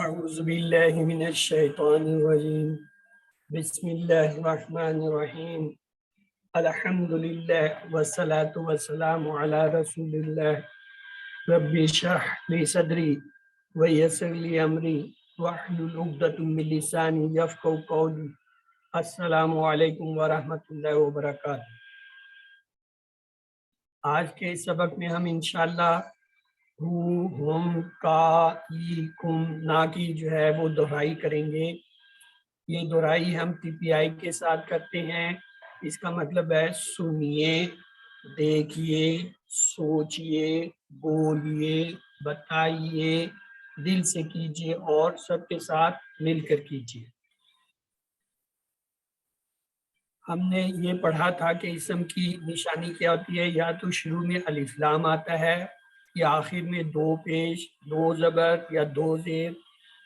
اعوذ باللہ من الشیطان الرجیم بسم اللہ الرحمن الرحیم الحمدللہ والصلاة والسلام علی رسول اللہ رب اشرح لی صدری ویسر لی امری واحلل عقدۃ من لسانی یفقہوا قولی۔ السلام علیکم ورحمۃ اللہ وبرکاتہ۔ آج کے سبق میں ہم انشاءاللہ ہم کا ای کم نا کی جو ہے وہ دہرائی کریں گے۔ یہ دہرائی ہم ٹی پی آئی کے ساتھ کرتے ہیں۔ اس کا مطلب ہے سنیے، دیکھیے، سوچئے، بولیے، بتائیے، دل سے کیجئے اور سب کے ساتھ مل کر کیجئے۔ ہم نے یہ پڑھا تھا کہ اسم کی نشانی کیا ہوتی ہے، یا تو شروع میں الف لام آتا ہے، یا آخر میں دو پیش، دو زبر یا دو زیر،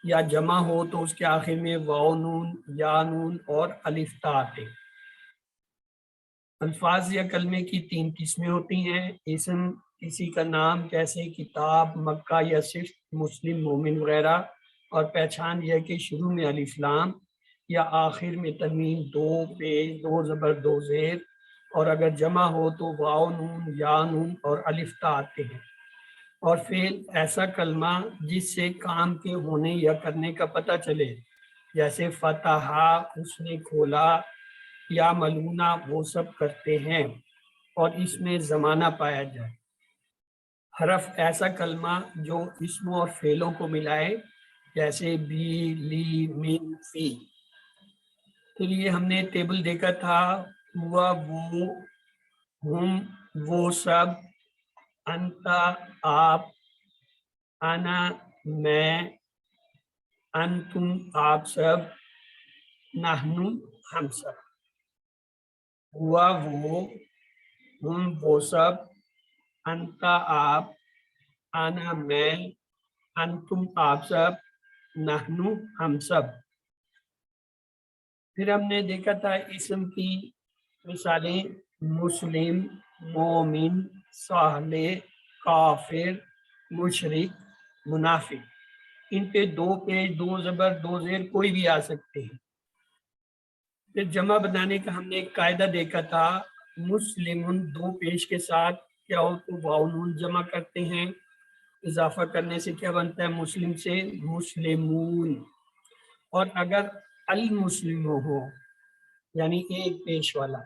یا جمع ہو تو اس کے آخر میں واو نون، یا نون اور الف تا آتے ہیں۔ الفاظ یا کلمے کی تین قسمیں ہوتی ہیں۔ اسم کسی کا نام جیسے کتاب، مکہ یا صرف مسلم، مومن وغیرہ، اور پہچان یہ کہ شروع میں الف لام یا آخر میں تنوین، دو پیش، دو زبر، دو زیر، اور اگر جمع ہو تو واو نون، یا نون اور الف تا آتے ہیں۔ اور فعل ایسا کلمہ جس سے کام کے ہونے یا کرنے کا پتہ چلے، جیسے فتح، اس نے کھولا، یا ملونا، وہ سب کرتے ہیں، اور اس میں زمانہ پایا جائے۔ حرف ایسا کلمہ جو اسموں اور فعلوں کو ملائے، جیسے بی، لی، من، فی۔ تو یہ ہم نے ٹیبل دیکھا تھا، ہوا، وہ، ہم، وہ سب، انتا، آپ، انا، میں، انتم، آپ سب، نحنو، ہم سب۔ ہوا وہ، ہم وہ سب، انتا آپ، انا میں، انتم آپ سب، نحنو ہم سب۔ پھر ہم نے دیکھا تھا اسم کی مثالیں، مسلم، مومن، صالح، کافر، مشرک، منافق۔ ان پہ دو پیش، دو زبر، دو زیر کوئی بھی آ سکتے ہیں۔ پھر جمع بنانے کا ہم نے ایک قاعدہ دیکھا تھا، مسلمون دو پیش کے ساتھ کیا ہو تو واو نون جمع کرتے ہیں، اضافہ کرنے سے کیا بنتا ہے مسلم سے مسلمون۔ اور اگر المسلم ہو یعنی ایک پیش والا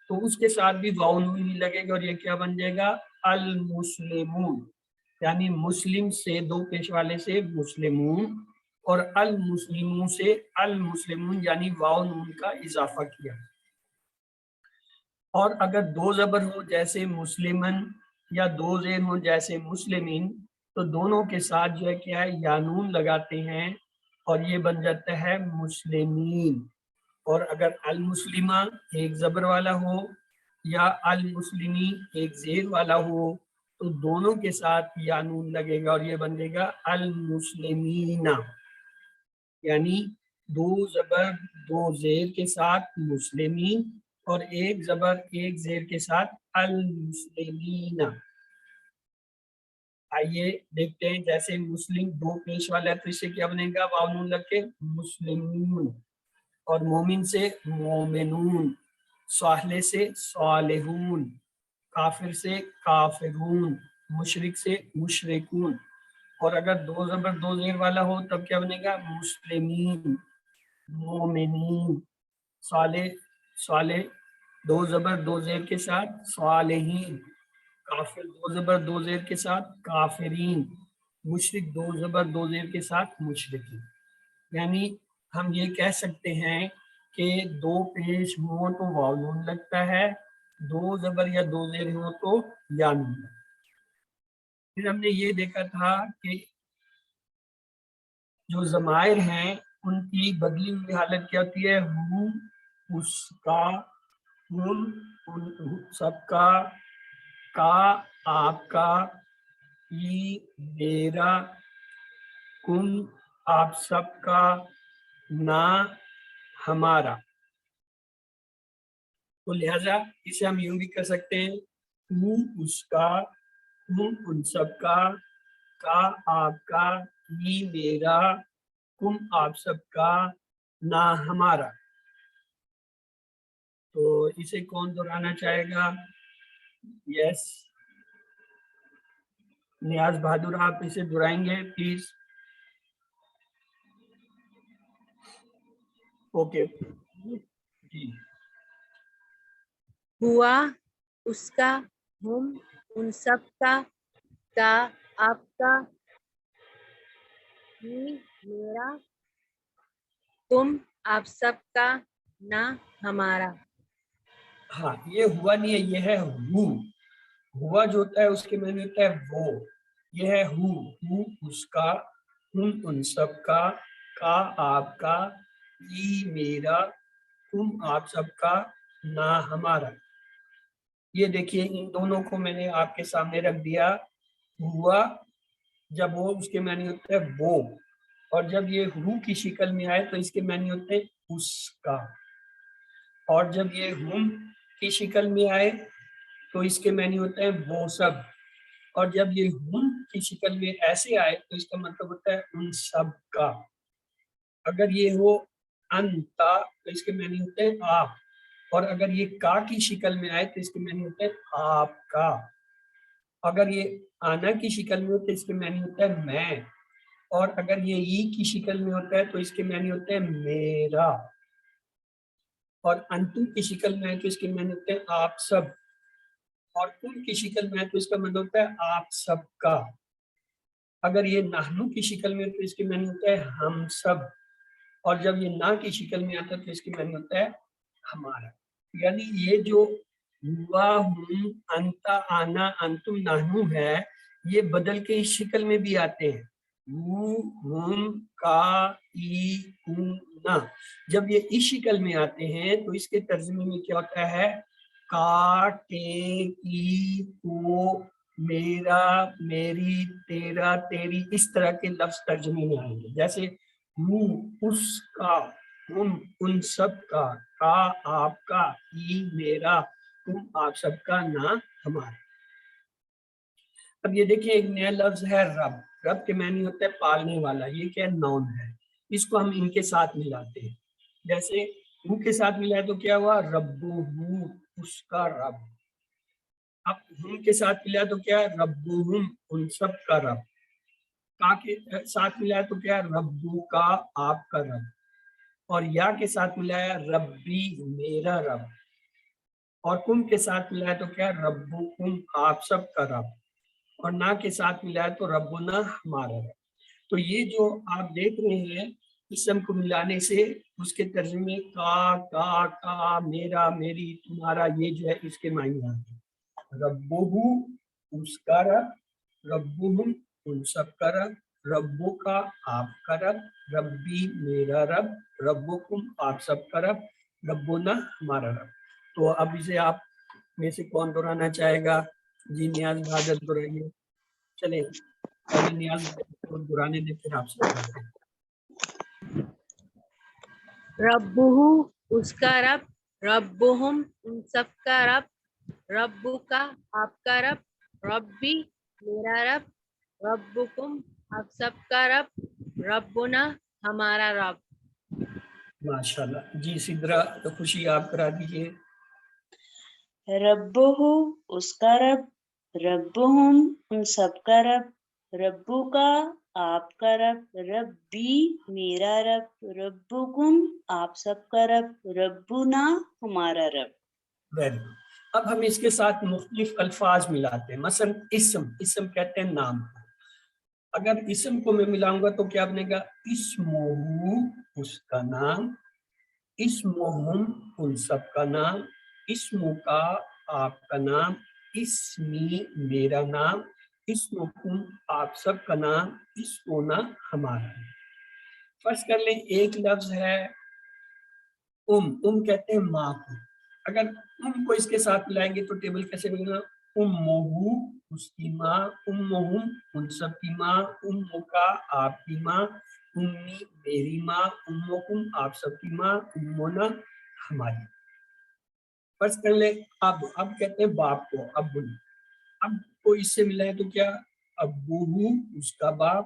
تو اس کے ساتھ بھی واو نون ہی لگے گا، اور یہ کیا بن جائے گا المسلمون، یعنی مسلم سے دو پیش والے سے مسلمون، اور المسلمون سے المسلمون، یعنی واو نون کا اضافہ کیا۔ اور اگر دو زبر ہو جیسے مسلمن، یا دو زیر ہو جیسے مسلمین، تو دونوں کے ساتھ جو ہے کیا ہے یا نون لگاتے ہیں، اور یہ بن جاتا ہے مسلمین۔ اور اگر المسلمہ ایک زبر والا ہو یا المسلمی ایک زیر والا ہو تو دونوں کے ساتھ یا نون لگے گا، اور یہ بن جائے گا المسلمین، یعنی دو زبر دو زیر کے ساتھ مسلمین، اور ایک زبر ایک زیر کے ساتھ المسلمین۔ آئیے دیکھتے ہیں، جیسے مسلم دو پیش والا ہے تو اس سے کیا بنے گا واو نون لگ کے مسلمون، اور مومن سے مومنون، صالح سے صالحون، کافر سے کافرون، مشرک سے مشرکون۔ اور اگر دو زبر دو زیر والا ہو تب کیا بنے گا مسلمین، مومنین، صالح صالح دو زبر دو زیر کے ساتھ صالحین، کافر دو زبر دو زیر کے ساتھ کافرین، مشرک دو زبر دو زیر کے ساتھ مشرکین۔ یعنی ہم یہ کہہ سکتے ہیں کہ دو پیش ہوں تو واو نون لگتا ہے، دو زبر یا دو زیر ہوں تو یا نون لگتا ہے۔ پھر ہم نے یہ دیکھا تھا کہ جو ضمائر ہیں ان کی بدلی ہوئی حالت کیا ہوتی ہے، ہوں، اس کا، ہم، ان سب کا آپ کا، ای میرا، کم آپ سب کا، نا ہمارا۔ تو لہذا اسے ہم یوں بھی کر سکتے ہیں، ہوں اس کا، ہم ان سب کا آپ کا، ای میرا، کم آپ سب کا، نہ ہمارا. تو اسے کون دہرانا چاہے گا؟ یس نیاز بہادر، آپ اسے دہرائیں گے پلیز. اوکے جی. ہوا اس کا، ہم ان سب کا آپ کا، یہ میرا، تم آپ سب کا، نہ ہمارا. ہاں یہ ہوا نہیں ہے، یہ ہے ہو. ہوا جو ہوتا ہے اس کے معنی ہوتا ہے وہ. یہ ہے ہو اس کا، ہم ان سب کا آپ کا، یہ میرا، تم آپ سب کا، نہ ہمارا. یہ دیکھیے ان دونوں کو میں نے آپ کے سامنے رکھ دیا. ہوا جب وہ اس کے معنی ہوتا ہے وہ، اور جب یہ ہو کی شکل میں آئے تو اس کے معنی ہوتے ہیں اس کا. اور جب یہ ہم کی شکل میں آئے تو اس کے معنی ہوتا ہے وہ سب. اور جب یہ ہم کی شکل میں ایسے آئے تو اس کا مطلب ہوتا ہے ان سب کا. اگر یہ ہو انتا تو اس کے معنی ہوتے ہیں آپ. اور اگر یہ کا کی شکل میں آئے تو اس کے معنی ہوتے ہیں آپ کا. اگر یہ آنا کی شکل میں ہوتا ہے اس کے معنی ہوتا ہے میں. اور اگر یہ ای کی شکل میں ہوتا ہے تو اس کے معنی ہوتے ہیں میرا. اور انتم کی شکل میں ہے تو اس کے معنی ہوتے ہیں آپ سب. اور کم کی شکل میں ہے تو اس کا مطلب ہوتا ہے آپ سب کا. اگر یہ نحنو کی شکل میں ہے تو اس کے معنی ہوتا ہے ہم سب. اور جب یہ نا کی شکل میں آتا ہے تو اس کے معنی ہوتا ہے ہمارا. یعنی یہ جو ہوا، ہم، انتا، آنا، انتم، نحنو ہے، یہ بدل کے اس شکل میں بھی آتے ہیں. وہ، ہم، کا، ای، ہم، نا. جب یہ اس شکل میں آتے ہیں تو اس کے ترجمے میں کیا ہوتا ہے؟ کا، ٹے، کی، کو، میرا، میری، تیرا، تیری، اس طرح کے لفظ ترجمے میں آئیں گے. جیسے وہ اس کا، ہم ان سب کا آپ کا، ای میرا، تم آپ سب کا، نہ ہمارا. اب یہ دیکھیں ایک نیا لفظ ہے رب. رب کے معنی ہوتا ہے پالنے والا. یہ کیا نون ہے، اس کو ہم ان کے ساتھ ملاتے ہیں. جیسے ہو کے ساتھ ملا تو کیا ہوا؟ ربو، اس کا رب. اب ہم کے ساتھ ملا تو کیا ہے؟ ربہم، ان سب کا رب. کا کے ساتھ ملا تو کیا ہے؟ ربو کا، آپ کا رب. اور یا کے ساتھ ملایا ربی، میرا رب. اور کم کے ساتھ ملایا تو کیا؟ ربکم، آپ سب کا رب. اور نا کے ساتھ ملایا تو ربنا، ہمارا رب. تو یہ جو آپ دیکھ رہے ہیں اسم کو ملانے سے اس کے ترجمے کا، میرا، میری، تمہارا، یہ جو ہے اس کے معنی آتے ہیں. ربہ اس کا رب، ربہم ان سب کا رب، ربو کا آپ کا رب، ربی میرا رب، ربکم آپ سب کا رب، ربنا ہمارا رب. تو اب اسے آپ میں سے کون دہرانا چاہے گا؟ جی نیاز بہادر دہرائیے. چلے پہلے نیاز بہادر کو دہرانے دے پھر آپ سے دہراتے ہیں. ربہ اس کا رب، ربہم ان سب کا رب، ربو کا آپ کا رب، ربی میرا رب، ربکم آپ سب کا رب، ربنا ہمارا رب. ماشاءاللہ. جی سدرا خوشی آپ کرا دیجیے. ربہ اس کا رب، ربہم ان سب کا رب، ربو کا آپ کا رب، ربی میرا رب، ربکم آپ سب کا رب، ربنا ہمارا رب. Very good. اب ہم اس کے ساتھ مختلف الفاظ ملاتے ہیں. مثلا اسم کہتے ہیں نام کو. اگر اسم کو میں ملاؤں گا تو کیا بنے گا؟ اسمہ اس کا نام، اسمہم ان سب کا نام، اسمہ کا آپ کا نام، اسمی میرا نام، اسمکم آپ سب کا نام، اسمنا ہمارا. فرض کر لیں ایک لفظ ہے کہتے ہیں ماں کو. اگر کو اس کے ساتھ ملائیں گے تو ٹیبل کیسے بنے گا؟ امہ اس کی ماں، امہم ان سب کی ماں، امہ کا آپ کی ماں، امی میری ماں، امکم آپ سب کی ماں، امنا ہماری. فرض کر لیں اب کہتے ہیں باپ کو اب کو اس سے ملا ہے تو کیا؟ ابو اس کا باپ،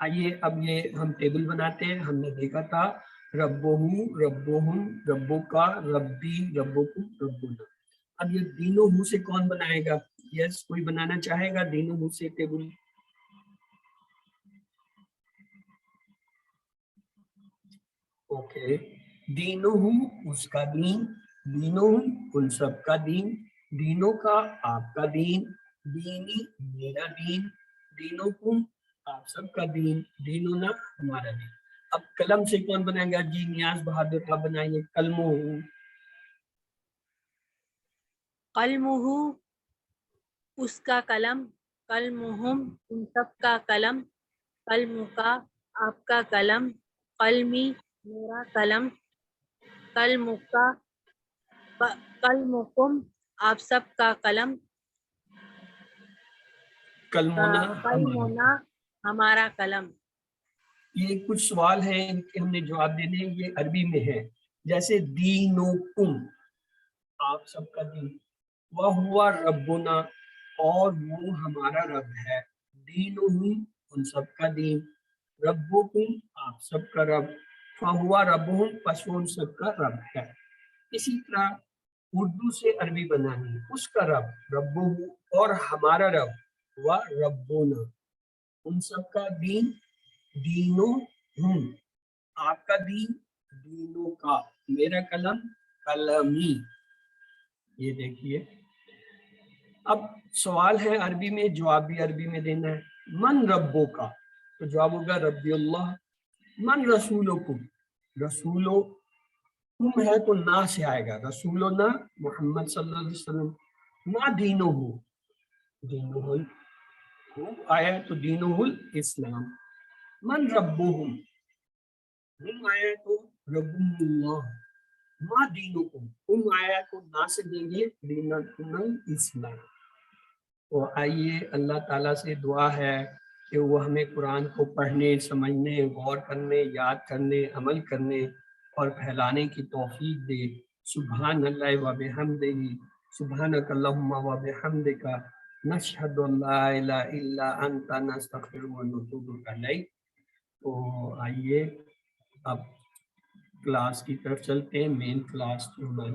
آئیے اب یہ ہم ٹیبل بناتے ہیں. ہم نے دیکھا تھا ربہو، ربہم، ربو کا، ربی، ربکم، ربنا. اب یہ دینوں ہو سے کون بنائے گا؟ یس کوئی بنانا چاہے گا دینوں ہو سے ٹیبل؟ اوکے. دینوں اس کا دین، دینوں ان سب کا دین، دینوں کا آپ کا دین، دینی میرا دین، دینوں کم آپ سب کا دین، دینوں نہ ہمارا دین. اب قلم سے کون بنائے گا؟ جی نیاز بہادر آپ بنائیے. قلموں قلمہ اس کا قلم، قلمہم ان سب کا قلم، قلم کا آپ کا قلم، قلمی میرا قلم، قلم کا قلمکم آپ سب کا قلم، قلمنا قلمنا ہمارا قلم. یہ کچھ سوال ہیں ان کے ہم نے جواب دینے ہیں. یہ عربی میں ہے. جیسے دینکم آپ سب کا دین، وَهُوَ ربنا اور وہ ہمارا رب ہے، دینہم ان سب کا دین، ربکم آپ سب کا رب، فَهُوَ ربہم پس وہ ان سب کا رب ہے. اسی طرح اردو سے عربی بنانی ہے. اس کا رب ربہ اور ہمارا رب و ربنا ان سب کا دین، دینوں ہم آپ کا دین، دینوں کا میرا قلم، قلمی. یہ دیکھیے اب سوال ہے عربی میں، جواب بھی عربی میں دینا ہے. من ربو کا تو جواب ہوگا ربی اللہ. من رسولکم، رسولو تم ہے تو نا سے آئے گا، رسولو نا محمد صلی اللہ علیہ وسلم. نا دینو ہو، دینو ہو آیا تو دینو الاسلام. من ربهم ہم آیا تو ربهم اللہ. ما دینکم ہم آیا تو نا سے دیں گے دینکم الاسلام. تو آئیے اللہ تعالیٰ سے دعا ہے کہ وہ ہمیں قرآن کو پڑھنے، سمجھنے، غور کرنے، یاد کرنے، عمل کرنے اور پھیلانے کی توفیق دے. سبحان اللہ و بحمدہ، سبحانک اللہم و بحمدک، نشہد ان لا الہ الا انت، نستغفرک و نتوب الیک. تو آئیے اب کلاس کی طرف چلتے ہیں. مین کلاس جو ہماری